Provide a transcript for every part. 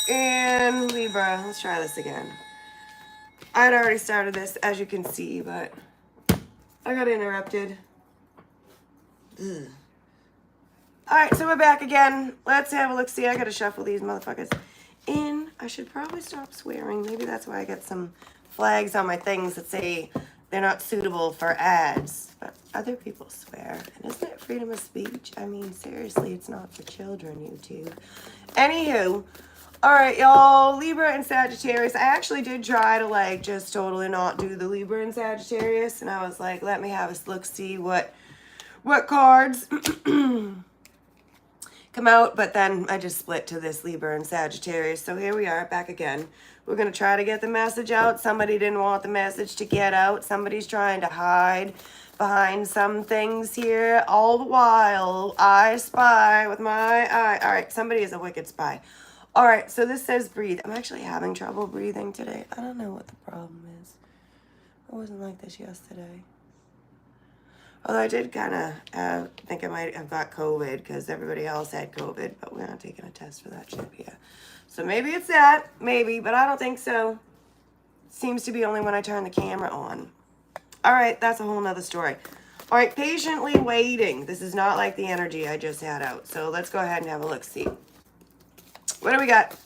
And Libra, let's try this again. I had already started this, as you can see, but I got interrupted. Ugh. All right, so we're back again. Let's have a look. See, I gotta shuffle these motherfuckers. And I should probably stop swearing. Maybe that's why I get some flags on my things that say they're not suitable for ads. But other people swear. And isn't it freedom of speech? I mean, seriously, it's not for children, YouTube. Anywho, all right, y'all, Libra and Sagittarius. I actually did try to, like, just totally not do the Libra and Sagittarius. And I was like, let me have a look, see what cards come out, but then I just split to this Libra and Sagittarius. So here we are, back again. We're going to try to get the message out. Somebody didn't want the message to get out. Somebody's trying to hide behind some things here. All the while, I spy with my eye. All right, somebody is a wicked spy. All right, so this says breathe. I'm actually having trouble breathing today. I don't know what the problem is. I wasn't like this yesterday. Although I did kind of think I might have got COVID because everybody else had COVID, but we're not taking a test for that shit yet. So maybe it's that, maybe, but I don't think so. Seems to be only when I turn the camera on. All right, that's a whole nother story. All right, patiently waiting. This is not like the energy I just had out. So let's go ahead and have a look-see. What do we got?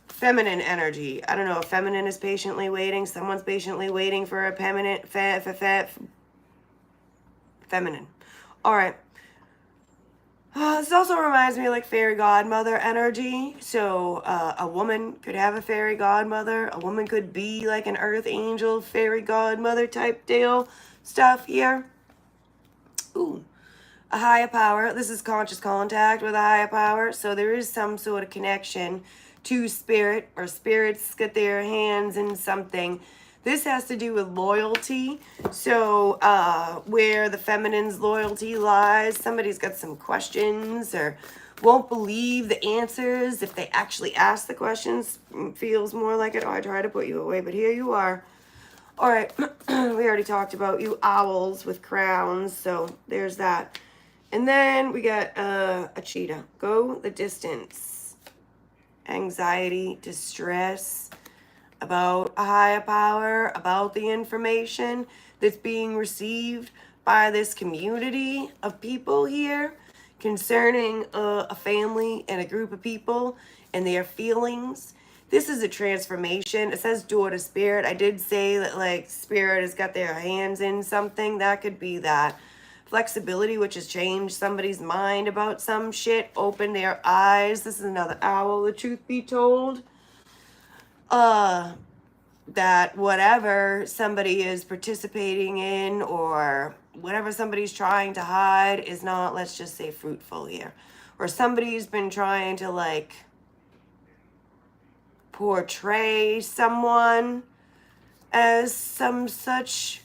Feminine energy. I don't know if feminine is patiently waiting. Someone's patiently waiting for a feminine. All right. This also reminds me of like fairy godmother energy. So a woman could have a fairy godmother. A woman could be like an earth angel, fairy godmother type deal stuff here. Ooh, a higher power. This is conscious contact with a higher power. So there is some sort of connection to spirit, or spirits get their hands in something. This has to do with loyalty. So where the feminine's loyalty lies, somebody's got some questions or won't believe the answers if they actually ask the questions. Feels more like it. Oh, I tried to put you away, but here you are. All right, we already talked about you owls with crowns, so there's that. And then we got a cheetah. Go the distance. Anxiety, distress, about a higher power, about the information that's being received by this community of people here concerning a family and a group of people and their feelings. This is a transformation. It says door to spirit. I did say that like spirit has got their hands in something. That could be that. Flexibility, which has changed somebody's mind about some shit, open their eyes. This is another owl, the truth be told. That whatever somebody is participating in or whatever somebody's trying to hide is not, let's just say, fruitful here. Or somebody's been trying to like portray someone as some such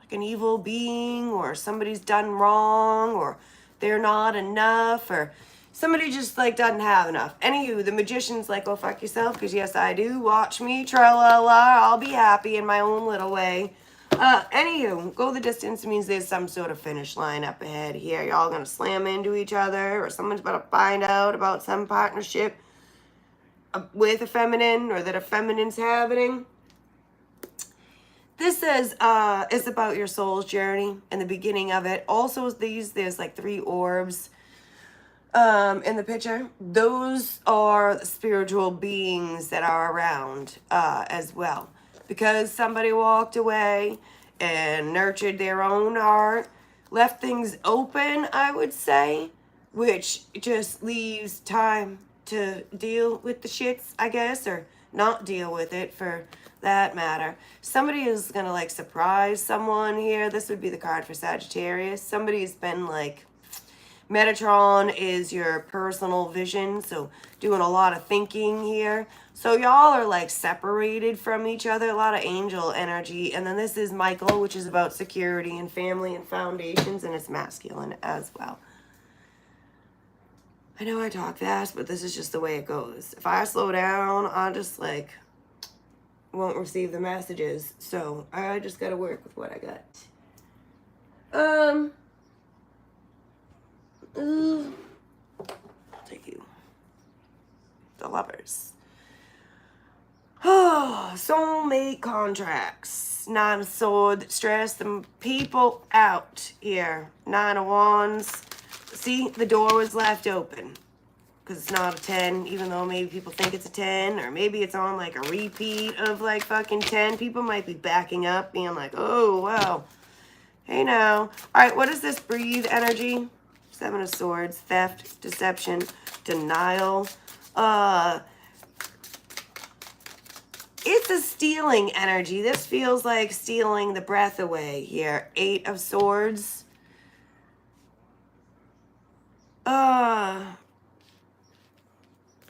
like an evil being, or somebody's done wrong, or they're not enough, or somebody just like doesn't have enough. Anywho, the magician's like, oh, fuck yourself, because yes, I do. Watch me, tra-la-la, I'll be happy in my own little way. Anywho, go the distance means there's some sort of finish line up ahead here. Y'all gonna slam into each other, or someone's about to find out about some partnership with a feminine, or that a feminine's happening. This says it's about your soul's journey and the beginning of it. Also, there's like 3 orbs in the picture. Those are the spiritual beings that are around as well. Because somebody walked away and nurtured their own heart, left things open, I would say, which just leaves time to deal with the shits, I guess, or not deal with it for that matter. Somebody is gonna like surprise someone here. This would be the card for Sagittarius. Somebody's been like, Metatron is your personal vision, so doing a lot of thinking here. So y'all are like separated from each other, a lot of angel energy. And then this is Michael, which is about security and family and foundations, and it's masculine as well. I know I talk fast, but this is just the way it goes. If I slow down, I just like won't receive the messages. So I just gotta work with what I got. I'll take you. the Lovers. Oh, soulmate contracts. 9 of Swords. Stress them people out here. 9 of Wands. See, the door was left open. Because it's not a 10, even though maybe people think it's a 10. Or maybe it's on like a repeat of like fucking 10. People might be backing up, being like, oh, wow. Hey now. Alright, what is this breathe energy? 7 of Swords. Theft, deception, denial. It's a stealing energy. This feels like stealing the breath away here. 8 of Swords.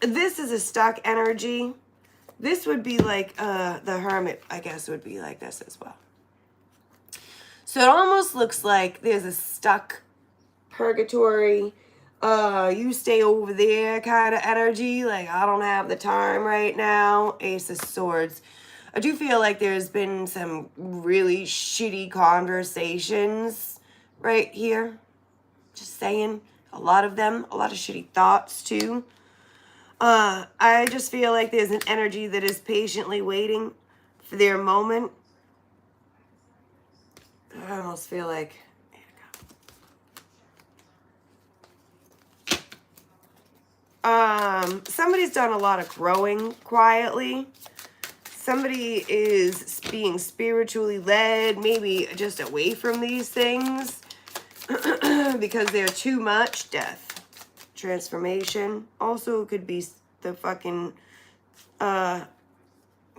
This is a stuck energy. This would be like the Hermit, I guess, would be like this as well. So it almost looks like there's a stuck purgatory, you stay over there kind of energy. Like, I don't have the time right now. Ace of Swords. I do feel like there's been some really shitty conversations right here. Just saying. A lot of them. A lot of shitty thoughts too. I just feel like there's an energy that is patiently waiting for their moment. I almost feel like... somebody's done a lot of growing quietly. Somebody is being spiritually led, maybe just away from these things because they're too much. Death. Transformation. Also could be the fucking, you know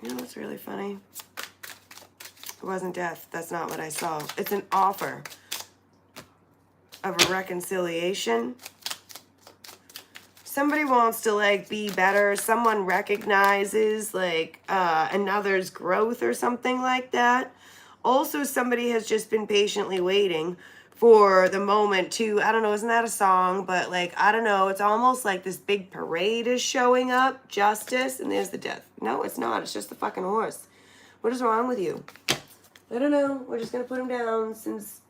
what's really funny? It wasn't death. That's not what I saw. It's an offer of a reconciliation. Somebody wants to like be better. Someone recognizes like another's growth or something like that. Also, somebody has just been patiently waiting for the moment to, I don't know, isn't that a song? But like, I don't know, it's almost like this big parade is showing up. Justice, and there's the death. No, it's not. It's just the fucking horse. What is wrong with you? I don't know. We're just going to put him down since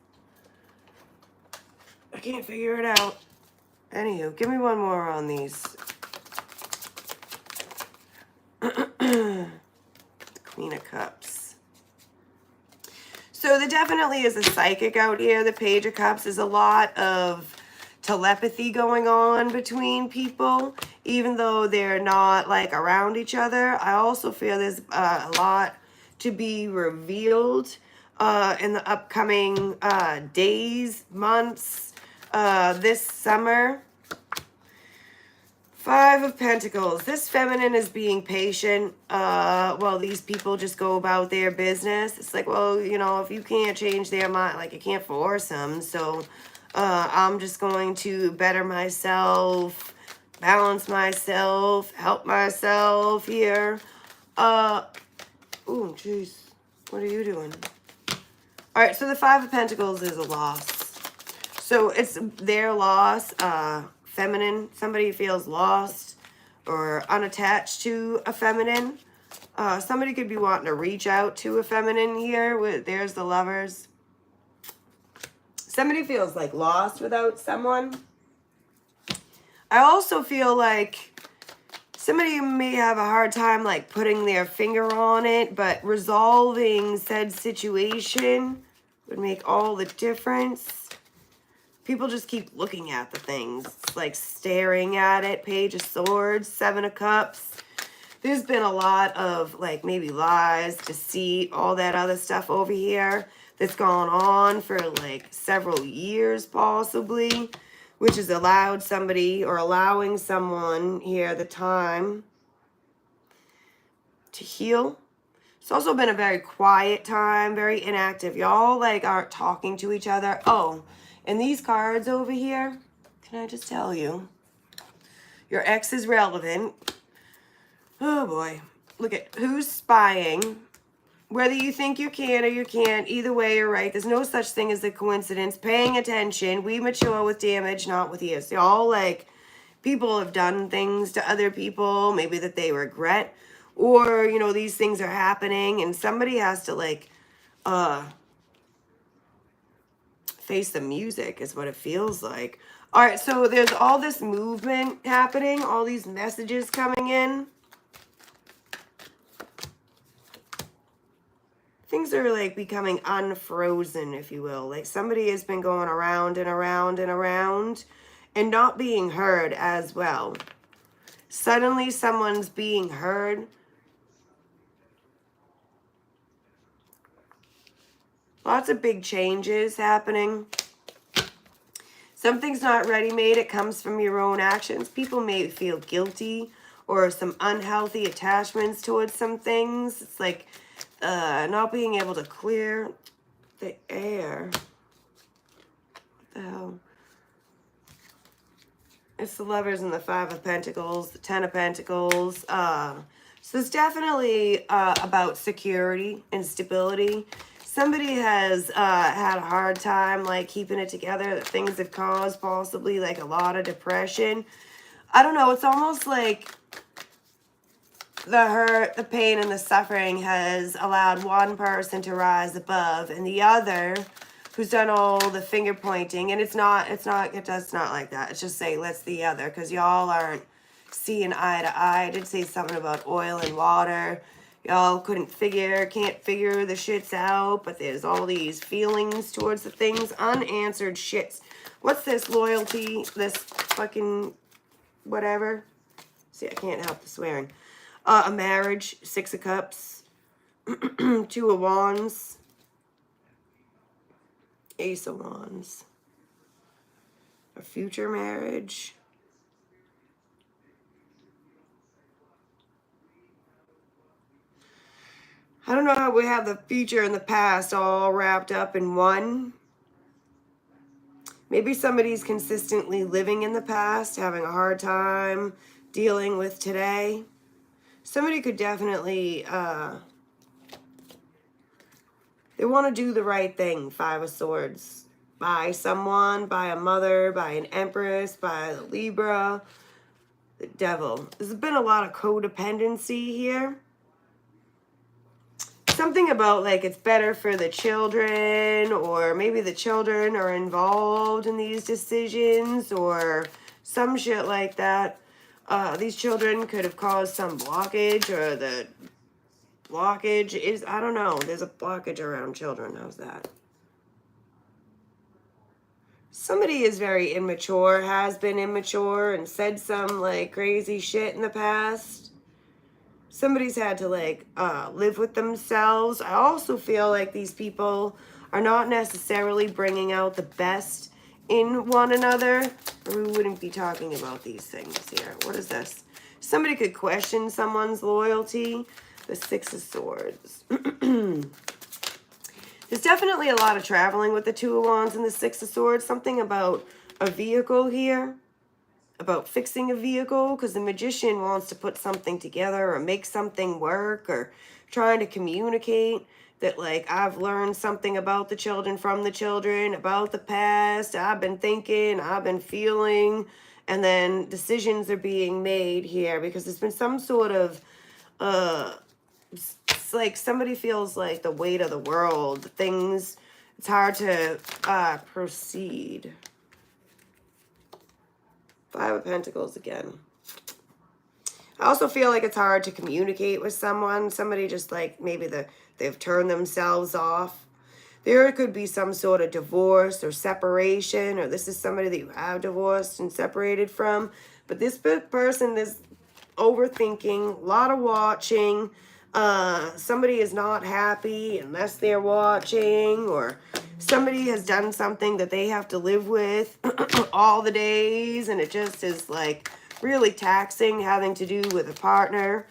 I can't figure it out. Anywho, give me one more on these. Queen of Cups. So there definitely is a psychic out here. The Page of Cups is a lot of telepathy going on between people, even though they're not like around each other. I also feel there's a lot to be revealed in the upcoming days, months, this summer. 5 of Pentacles. This feminine is being patient. Well, these people just go about their business. It's like, well, you know, if you can't change their mind, like you can't force them. So I'm just going to better myself, balance myself, help myself here. Oh, jeez. What are you doing? All right, so the 5 of Pentacles is a loss. So it's their loss. Feminine, somebody feels lost or unattached to a feminine. Somebody could be wanting to reach out to a feminine here. There's the Lovers. Somebody feels like lost without someone. I also feel like somebody may have a hard time like putting their finger on it, but resolving said situation would make all the difference. People just keep looking at the things. It's like staring at it. Page of Swords, 7 of Cups. There's been a lot of like maybe lies, deceit, all that other stuff over here that's gone on for like several years possibly, which has allowed somebody or allowing someone here the time to heal. It's also been a very quiet time, very inactive. Y'all like aren't talking to each other. Oh, and these cards over here, can I just tell you, your ex is relevant. Oh boy, look at who's spying. Whether you think you can or you can't, either way you're right. There's no such thing as a coincidence. Paying attention, we mature with damage, not with years. Y'all like, people have done things to other people, maybe that they regret, or, you know, these things are happening and somebody has to like, face the music is what it feels like. All right, so there's all this movement happening, all these messages coming in. Things are like becoming unfrozen, if you will. Like somebody has been going around and around and around and not being heard as well. Suddenly someone's being heard. Lots of big changes happening. Something's not ready-made. It comes from your own actions. People may feel guilty or some unhealthy attachments towards some things. It's like not being able to clear the air. What the hell? It's the Lovers and the Five of Pentacles, the Ten of Pentacles. So it's definitely about security and stability. Somebody has had a hard time like keeping it together, that things have caused possibly like a lot of depression. I don't know, it's almost like the hurt, the pain, and the suffering has allowed one person to rise above and the other who's done all the finger pointing, and it does not like that. It's just say, let's the other, because y'all aren't seeing eye to eye. I did say something about oil and water. Y'all can't figure the shits out, but there's all these feelings towards the things, unanswered shits. What's this loyalty, this fucking whatever? See, I can't help the swearing. A marriage, Six of Cups, Two of Wands, Ace of Wands. A future marriage. I don't know how we have the future and the past all wrapped up in one. Maybe somebody's consistently living in the past, having a hard time dealing with today. Somebody could definitely, they want to do the right thing, Five of Swords. By someone, by a mother, by an Empress, by the Libra, the Devil. There's been a lot of codependency here. Something about like it's better for the children, or maybe the children are involved in these decisions, or some shit like that. These children could have caused some blockage, or the blockage is, I don't know, there's a blockage around children. How's that? Somebody is very immature, has been immature, and said some like crazy shit in the past. Somebody's had to like live with themselves. I also feel like these people are not necessarily bringing out the best in one another, or we wouldn't be talking about these things here. What is this? Somebody could question someone's loyalty. The Six of Swords. There's definitely a lot of traveling with the Two of Wands and the Six of Swords. Something about a vehicle here. About fixing a vehicle, because the Magician wants to put something together or make something work, or trying to communicate that like I've learned something about the children from the children, about the past, I've been thinking, I've been feeling, and then decisions are being made here because there's been some sort of it's like somebody feels like the weight of the world, things, it's hard to proceed. Five of Pentacles again. I also feel like it's hard to communicate with someone. Somebody just like maybe they've turned themselves off. There could be some sort of divorce or separation, or this is somebody that you have divorced and separated from. But this person is overthinking, a lot of watching. Somebody is not happy unless they're watching, or somebody has done something that they have to live with all the days, and it just is like really taxing, having to do with a partner.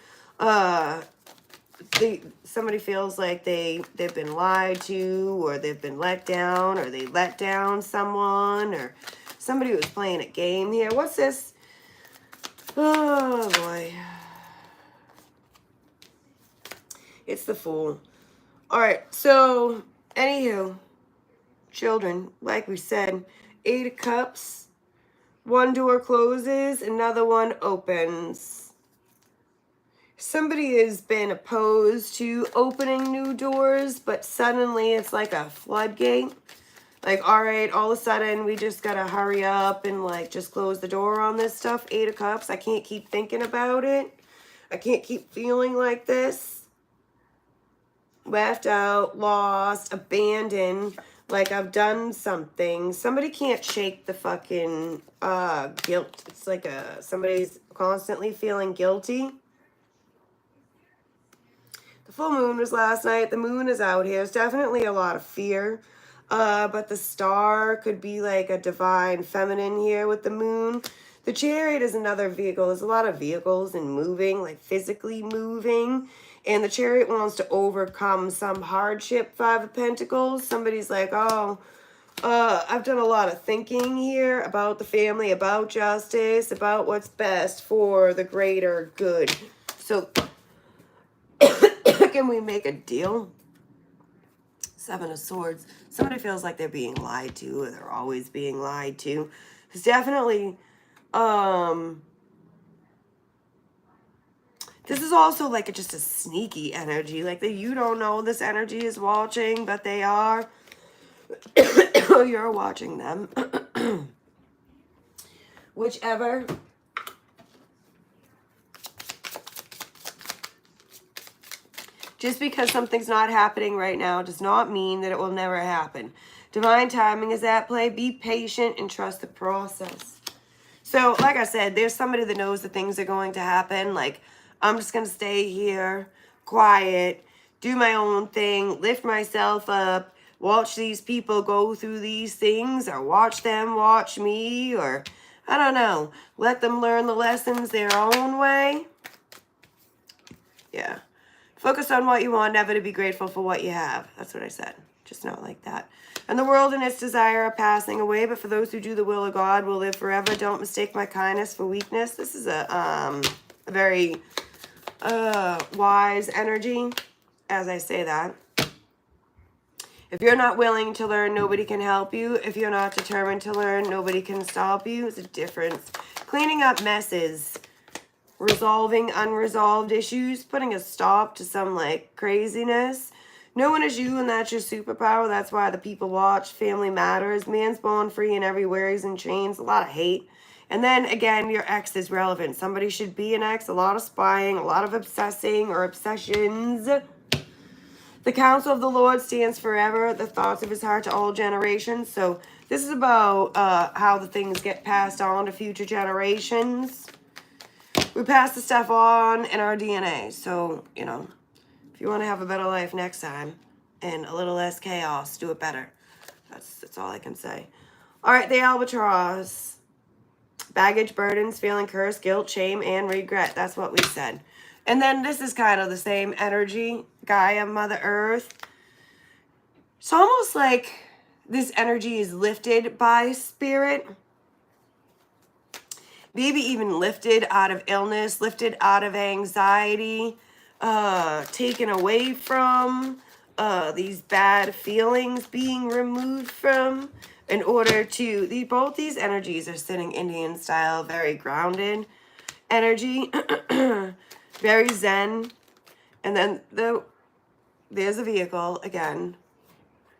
Somebody feels like they've been lied to, or they've been let down, or they let down someone, or somebody was playing a game here. What's this? Oh boy. It's the Fool. All right, so anywho, children, like we said, Eight of Cups. One door closes, another one opens. Somebody has been opposed to opening new doors, but suddenly it's like a floodgate. Like, all right, all of a sudden we just gotta hurry up and like just close the door on this stuff. 8 of Cups. I can't keep thinking about it. I can't keep feeling like this. Left out, lost, abandoned. Like I've done something. Somebody can't shake the fucking guilt. It's like somebody's constantly feeling guilty. The full moon was last night. The moon is out here. There's definitely a lot of fear. But the star could be like a divine feminine here with the moon. The Chariot is another vehicle. There's a lot of vehicles and moving, like physically moving. And the Chariot wants to overcome some hardship, 5 of Pentacles. Somebody's like, oh, I've done a lot of thinking here about the family, about justice, about what's best for the greater good. So can we make a deal? 7 of Swords. Somebody feels like they're being lied to, or they're always being lied to. It's definitely, this is also like just a sneaky energy. Like that you don't know this energy is watching, but they are. You're watching them. Whichever. Just because something's not happening right now does not mean that it will never happen. Divine timing is at play. Be patient and trust the process. So, like I said, there's somebody that knows that things are going to happen. Like, I'm just going to stay here, quiet, do my own thing, lift myself up, watch these people go through these things, or watch them watch me, or, I don't know, let them learn the lessons their own way. Yeah. Focus on what you want, never to be grateful for what you have. That's what I said. Just not like that. And the world and its desire are passing away, but for those who do the will of God will live forever. Don't mistake my kindness for weakness. This is a very wise energy, as I say that. If you're not willing to learn, nobody can help you. If you're not determined to learn, nobody can stop you. It's a difference. Cleaning up messes. Resolving unresolved issues, putting a stop to some like craziness. No one is you, and that's your superpower. That's why the people watch. Family matters. Man's born free and everywhere he's in chains. A lot of hate. And then again, your ex is relevant. Somebody should be an ex. A lot of spying, a lot of obsessing or obsessions. The counsel of the Lord stands forever. The thoughts of his heart to all generations. So this is about how the things get passed on to future generations. We pass the stuff on in our DNA. So, you know, if you want to have a better life next time and a little less chaos, do it better. That's all I can say. All right, the albatross. Baggage, burdens, feeling cursed, guilt, shame, and regret. That's what we said. And then this is kind of the same energy. Gaia, Mother Earth. It's almost like this energy is lifted by spirit. Maybe even lifted out of illness, lifted out of anxiety, taken away from, these bad feelings being removed from, in order to, both these energies are sitting Indian style, very grounded energy, very zen. And then there's a vehicle again.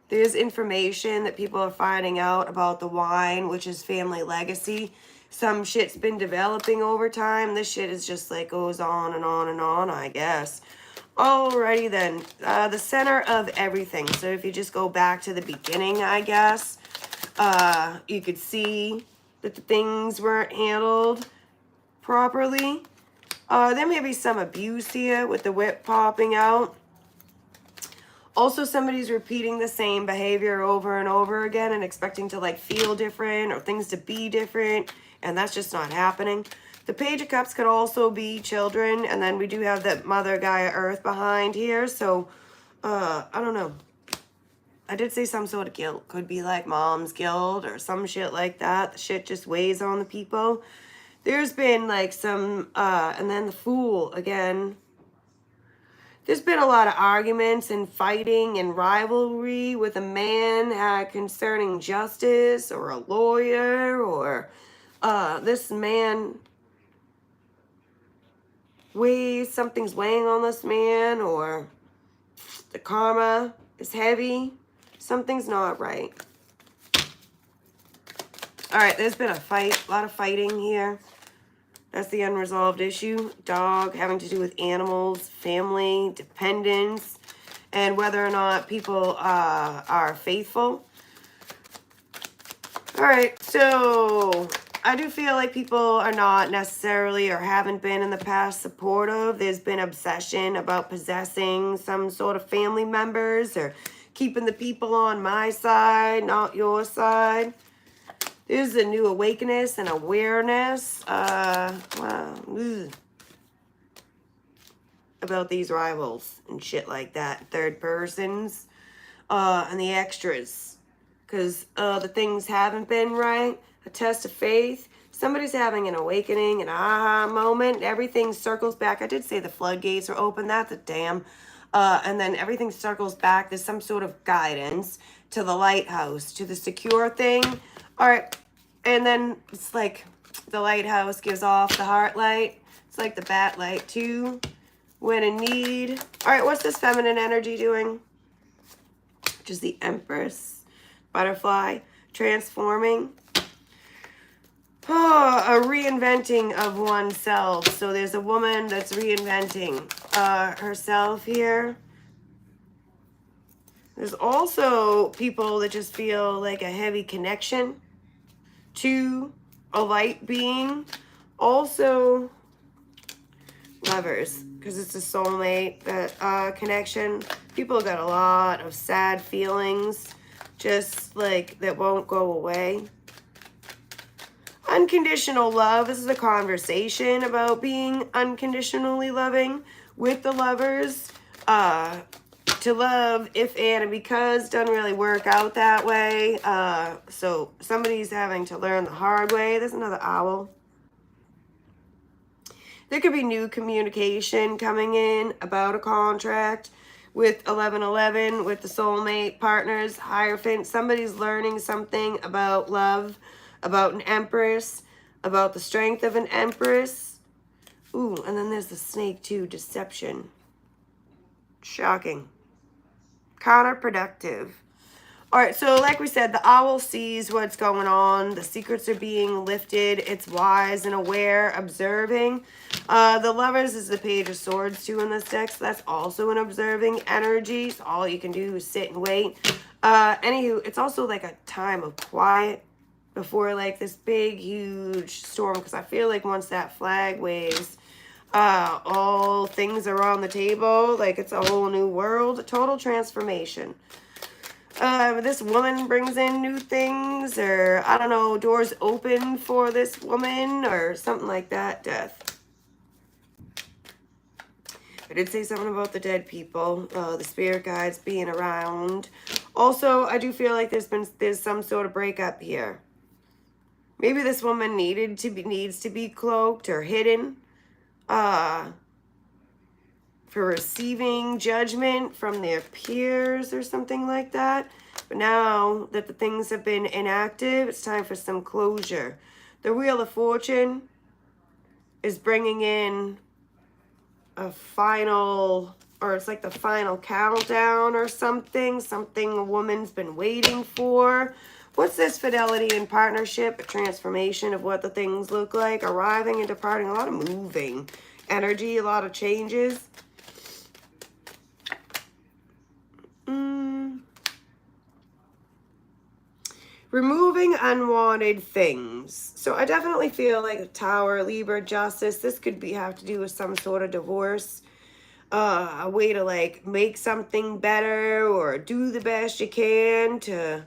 There's information that people are finding out about the wine, which is family legacy. Some shit's been developing over time. This shit is just like goes on and on and on, I guess. Alrighty then. The center of everything. So if you just go back to the beginning, I guess, you could see that the things weren't handled properly. There may be some abuse here with the whip popping out. Also, somebody's repeating the same behavior over and over again and expecting to like feel different or things to be different. And that's just not happening. The Page of Cups could also be children. And then we do have that Mother Gaia Earth behind here. So, I don't know. I did say some sort of guilt. Could be like mom's guilt or some shit like that. The shit just weighs on the people. There's been like some, and then the Fool again. There's been a lot of arguments and fighting and rivalry with a man concerning justice or a lawyer or this man something's weighing on this man, or the karma is heavy. Something's not right. All right, there's been a lot of fighting here. That's the unresolved issue. Dog, having to do with animals, family, dependence, and whether or not people are faithful. All right, so I do feel like people are not necessarily or haven't been in the past supportive. There's been obsession about possessing some sort of family members or keeping the people on my side, not your side. There's a new awakeness and awareness about these rivals and shit like that. Third persons and the extras. Because the things haven't been right. A test of faith. Somebody's having an awakening, an aha moment. Everything circles back. I did say the floodgates are open. That's a damn. And then everything circles back. There's some sort of guidance to the lighthouse, to the secure thing. All right. And then it's like the lighthouse gives off the heart light. It's like the bat light too. When in need. All right. What's this feminine energy doing? Which is the Empress. Butterfly, transforming. Oh, a reinventing of oneself. So there's a woman that's reinventing herself here. There's also people that just feel like a heavy connection to a light being. Also, lovers, because it's a soulmate connection. People got a lot of sad feelings. Just like that won't go away. Unconditional love. This is a conversation about being unconditionally loving with the lovers. To love if and because doesn't really work out that way. So somebody's having to learn the hard way. There's another owl. There could be new communication coming in about a contract. With 1111, with the soulmate, partners, Hierophant, somebody's learning something about love, about an Empress, about the strength of an Empress. Ooh, and then there's the snake too, deception. Shocking. Counterproductive. All right, so like we said, the owl sees what's going on. The secrets are being lifted. It's wise and aware, observing. The lovers is the Page of Swords too in this deck, so that's also an observing energy. So all you can do is sit and wait. Anywho, it's also like a time of quiet before like this big, huge storm. Because I feel like once that flag waves, all things are on the table. Like it's a whole new world, a total transformation. This woman brings in new things, or I don't know, doors open for this woman, or something like that. Death. I did say something about the dead people, the spirit guides being around. Also, I do feel like there's some sort of breakup here. Maybe this woman needs to be cloaked or hidden, for receiving judgment from their peers or something like that. But now that the things have been inactive, it's time for some closure. The Wheel of Fortune is bringing in a final, or it's like the final countdown or something a woman's been waiting for. What's this? Fidelity and partnership, a transformation of what the things look like, arriving and departing, a lot of moving energy, a lot of changes. Removing unwanted things. So I definitely feel like the Tower, Libra, Justice, this could have to do with some sort of divorce. A way to like make something better or do the best you can to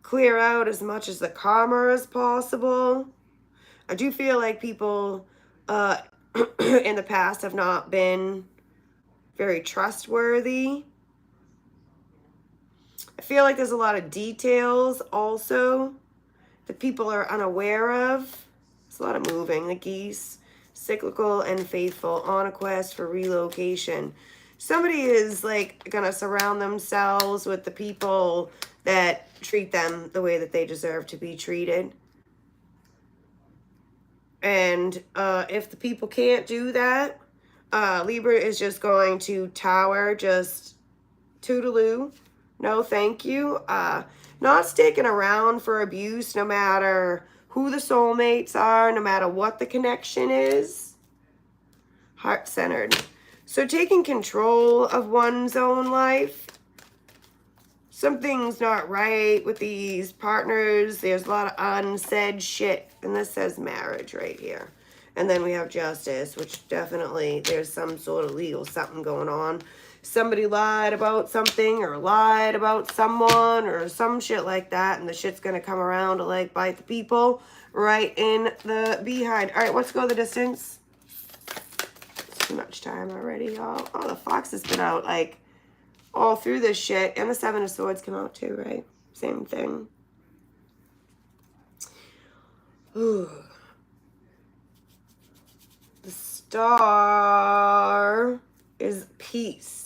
clear out as much as the karma as possible. I do feel like people in the past have not been very trustworthy. I feel like there's a lot of details also that people are unaware of. There's a lot of moving. The geese, cyclical and faithful, on a quest for relocation. Somebody is like gonna surround themselves with the people that treat them the way that they deserve to be treated. And if the people can't do that, Libra is just going to tower, just toodaloo. No, thank you. Not sticking around for abuse, no matter who the soulmates are, no matter what the connection is. Heart-centered. So taking control of one's own life. Something's not right with these partners. There's a lot of unsaid shit. And this says marriage right here. And then we have justice, which definitely there's some sort of legal something going on. Somebody lied about something or lied about someone or some shit like that. And the shit's going to come around to like bite the people right in the behind. All right, let's go the distance. It's too much time already, y'all. Oh, the fox has been out like all through this shit. And the Seven of Swords come out too, right? Same thing. Ooh. The star is peace.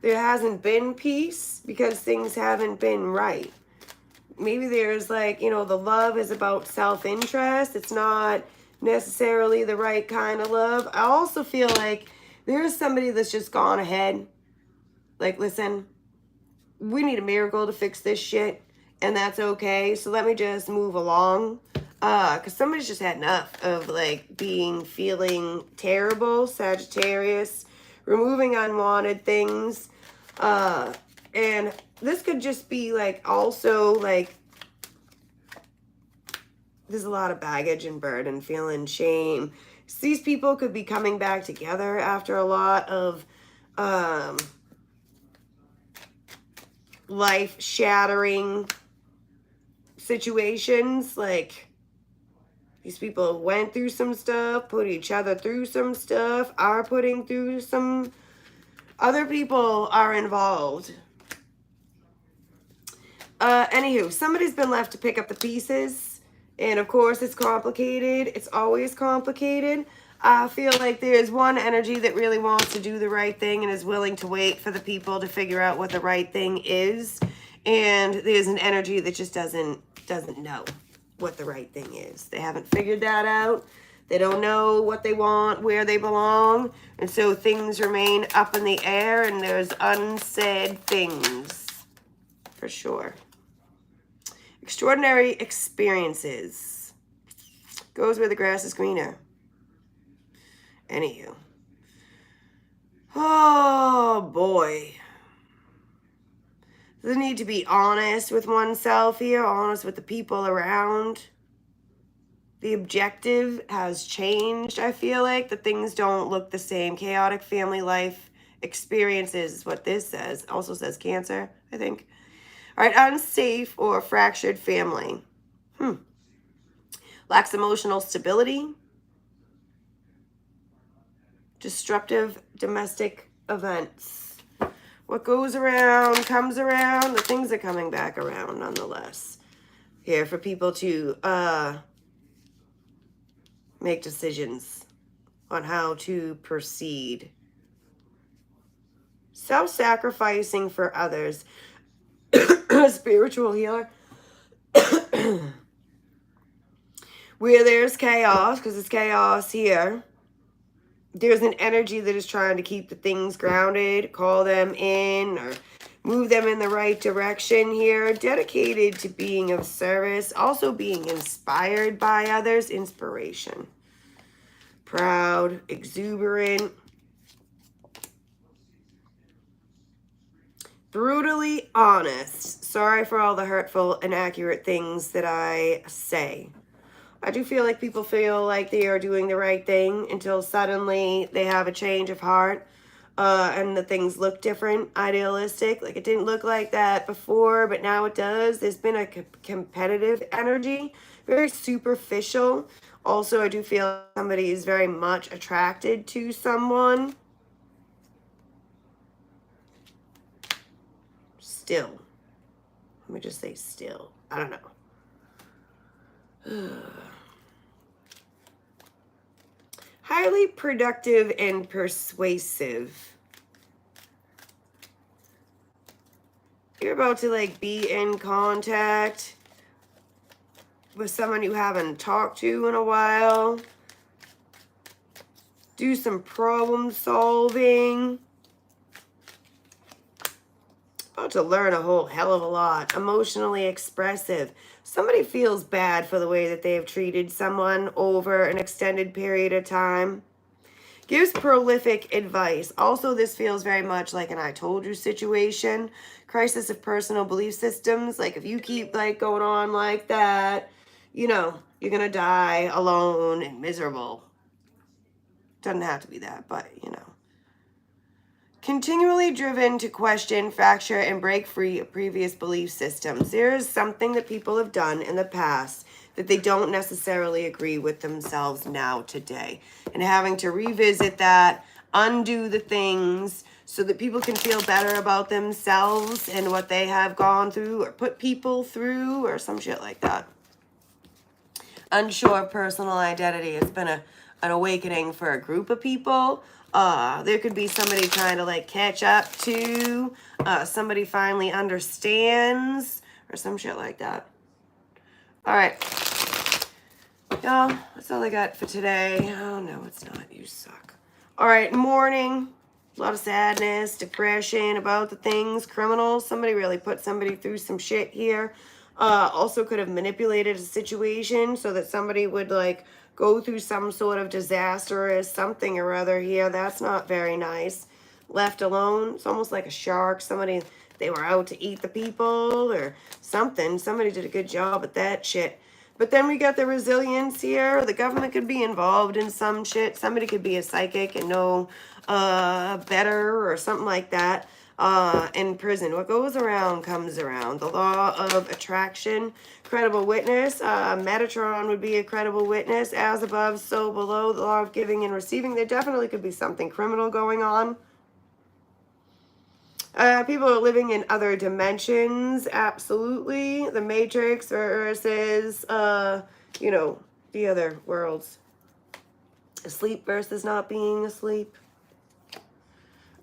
There hasn't been peace because things haven't been right. Maybe there's like, you know, the love is about self-interest. It's not necessarily the right kind of love. I also feel like there's somebody that's just gone ahead. Like, listen, we need a miracle to fix this shit. And that's okay. So let me just move along. Because somebody's just had enough of like feeling terrible. Sagittarius. Removing unwanted things. And this could just be like also like there's a lot of baggage and burden, feeling shame. So these people could be coming back together after a lot of life-shattering situations. Like these people went through some stuff, put each other through some stuff, are putting through some. Other people are involved. Anywho, somebody's been left to pick up the pieces. And of course, it's complicated. It's always complicated. I feel like there's one energy that really wants to do the right thing and is willing to wait for the people to figure out what the right thing is. And there's an energy that just doesn't know what the right thing is. They haven't figured that out. They don't know what they want, where they belong. And so things remain up in the air and there's unsaid things. For sure. Extraordinary experiences. Goes where the grass is greener. Anywho. Oh, boy. The need to be honest with oneself here. Honest with the people around. The objective has changed, I feel like. The things don't look the same. Chaotic family life experiences is what this says. Also says Cancer, I think. All right, unsafe or fractured family. Lacks emotional stability. Destructive domestic events. What goes around comes around. The things are coming back around nonetheless. Here for people to make decisions on how to proceed. Self-sacrificing for others. Spiritual healer. Where there's chaos, because it's chaos here, there's an energy that is trying to keep the things grounded, call them in, or move them in the right direction here. Dedicated to being of service, also being inspired by others, inspiration. Proud, exuberant. Brutally honest. Sorry for all the hurtful, inaccurate things that I say. I do feel like people feel like they are doing the right thing until suddenly they have a change of heart and the things look different, idealistic. Like it didn't look like that before, but now it does. There's been a competitive energy, very superficial. Also, I do feel somebody is very much attracted to someone. Still. Let me just say still. I don't know. Highly productive and persuasive. You're about to like be in contact with someone you haven't talked to in a while. do some problem solving. About to learn a whole hell of a lot. Emotionally expressive. Somebody feels bad for the way that they have treated someone over an extended period of time. Gives prolific advice. Also, this feels very much like an I told you situation. Crisis of personal belief systems. Like if you keep like going on like that, you know, you're going to die alone and miserable. Doesn't have to be that, but you know. Continually driven to question, fracture, and break free of previous belief systems. There is something that people have done in the past that they don't necessarily agree with themselves now today. And having to revisit that, undo the things so that people can feel better about themselves and what they have gone through or put people through or some shit like that. Unsure of personal identity. It's been an awakening for a group of people. There could be somebody trying to like catch up to, somebody finally understands or some shit like that. All right. Y'all, that's all I got for today. Oh, no, it's not. You suck. All right, mourning. A lot of sadness, depression about the things. Criminals. Somebody really put somebody through some shit here. Also could have manipulated a situation so that somebody would like go through some sort of disastrous something or other here. That's not very nice. Left alone. It's almost like a shark. Somebody, they were out to eat the people or something. Somebody did a good job at that shit. But then we got the resilience here. The government could be involved in some shit. Somebody could be a psychic and know better or something like that. In prison, what goes around comes around. The law of attraction, credible witness. Metatron would be a credible witness. As above, so below. The law of giving and receiving. There definitely could be something criminal going on. People are living in other dimensions, absolutely. The Matrix versus, you know, the other worlds. Asleep versus not being asleep.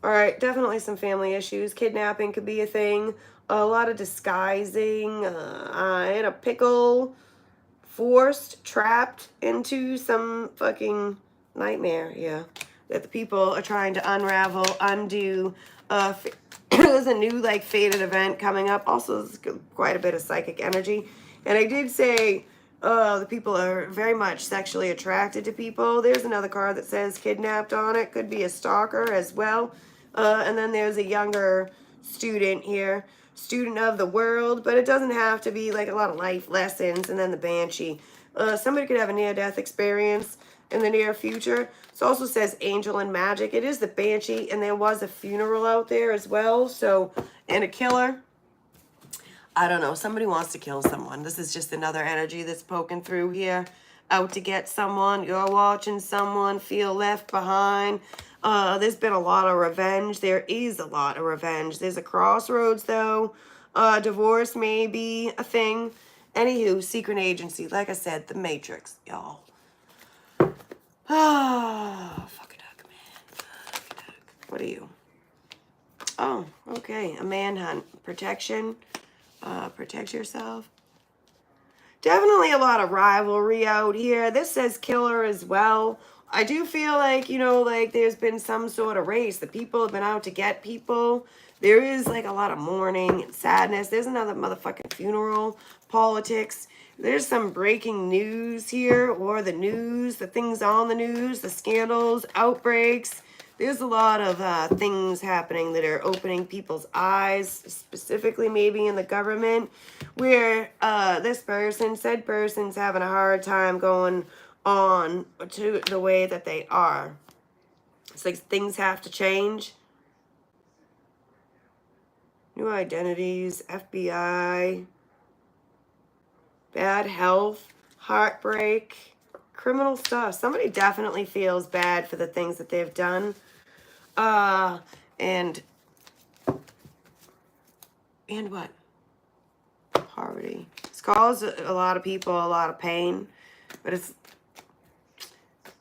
All right, definitely some family issues. Kidnapping could be a thing. A lot of disguising. In a pickle. Forced, trapped into some fucking nightmare, yeah. That the people are trying to unravel, undo. There's a new like fated event coming up. Also, there's quite a bit of psychic energy. And I did say the people are very much sexually attracted to people. There's another card that says kidnapped on it. Could be a stalker as well. And then there's a younger student here. Student of the world. But it doesn't have to be like a lot of life lessons. And then the banshee. Somebody could have a near-death experience in the near future. It also says angel and magic. It is the banshee, and there was a funeral out there as well. So, and a killer. I don't know. Somebody wants to kill someone. This is just another energy that's poking through here. Out to get someone. You're watching someone feel left behind. There's been a lot of revenge. There is a lot of revenge. There's a crossroads, though. Divorce may be a thing. Anywho, secret agency. Like I said, the Matrix, y'all. Ah, fuck a duck, man. Fuck a duck. What are you? Oh, okay. A manhunt. Protection. Protect yourself. Definitely a lot of rivalry out here. This says killer as well. I do feel like, you know, like there's been some sort of race. The people have been out to get people. There is like a lot of mourning and sadness. There's another motherfucking funeral. Politics. There's some breaking news here, or the news, the things on the news, the scandals, outbreaks. There's a lot of things happening that are opening people's eyes, specifically maybe in the government, where this person, said person's having a hard time going on to the way that they are. It's like things have to change. New identities, FBI, bad health, heartbreak, criminal stuff. Somebody definitely feels bad for the things that they've done. And what? Poverty. It's caused a lot of people a lot of pain, but it's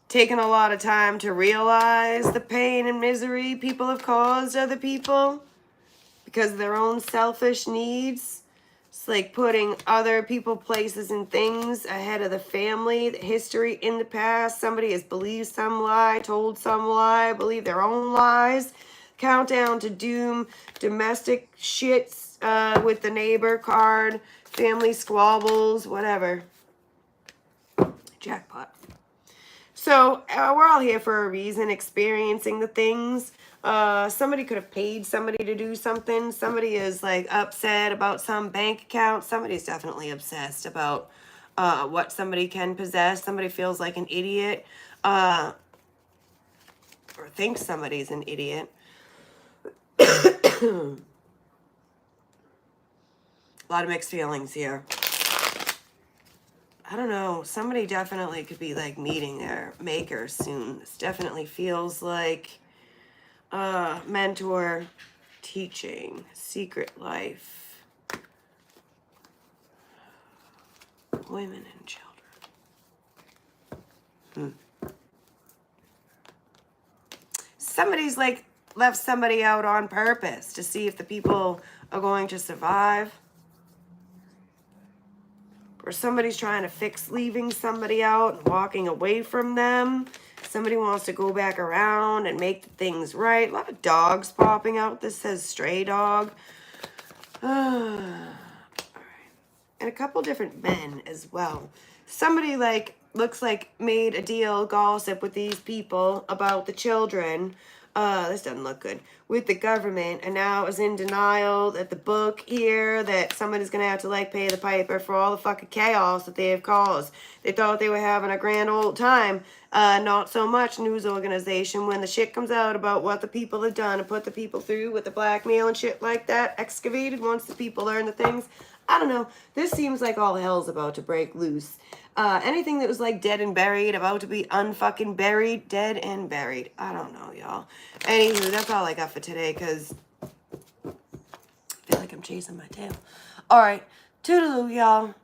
taken a lot of time to realize the pain and misery people have caused other people because of their own selfish needs. It's like putting other people, places, and things ahead of the family, the history in the past. Somebody has believed some lie, told some lie, believed their own lies. Countdown to doom, domestic shits with the neighbor card, family squabbles, whatever. Jackpot. So we're all here for a reason, experiencing the things. Somebody could have paid somebody to do something. Somebody is like upset about some bank account. Somebody's definitely obsessed about what somebody can possess. Somebody feels like an idiot or thinks somebody's an idiot. A lot of mixed feelings here. I don't know. Somebody definitely could be like meeting their maker soon. This definitely feels like mentor, teaching, secret life, women and children. Somebody's like left somebody out on purpose to see if the people are going to survive. Or somebody's trying to fix leaving somebody out and walking away from them. Somebody wants to go back around and make things right. A lot of dogs popping out. This says stray dog. All right. And a couple different men as well. Somebody like looks like made a deal, gossip with these people about the children. This doesn't look good. With the government, and now is in denial that the book here, that somebody's gonna have to like pay the piper for all the fucking chaos that they have caused. They thought they were having a grand old time. Not so much, news organization. When the shit comes out about what the people have done and put the people through with the blackmail and shit like that, excavated once the people learn the things. I don't know. This seems like all hell's about to break loose. Anything that was like dead and buried, about to be unfucking buried, dead and buried. I don't know, y'all. Anywho, that's all I got for today, because I feel like I'm chasing my tail. All right. Toodaloo, y'all.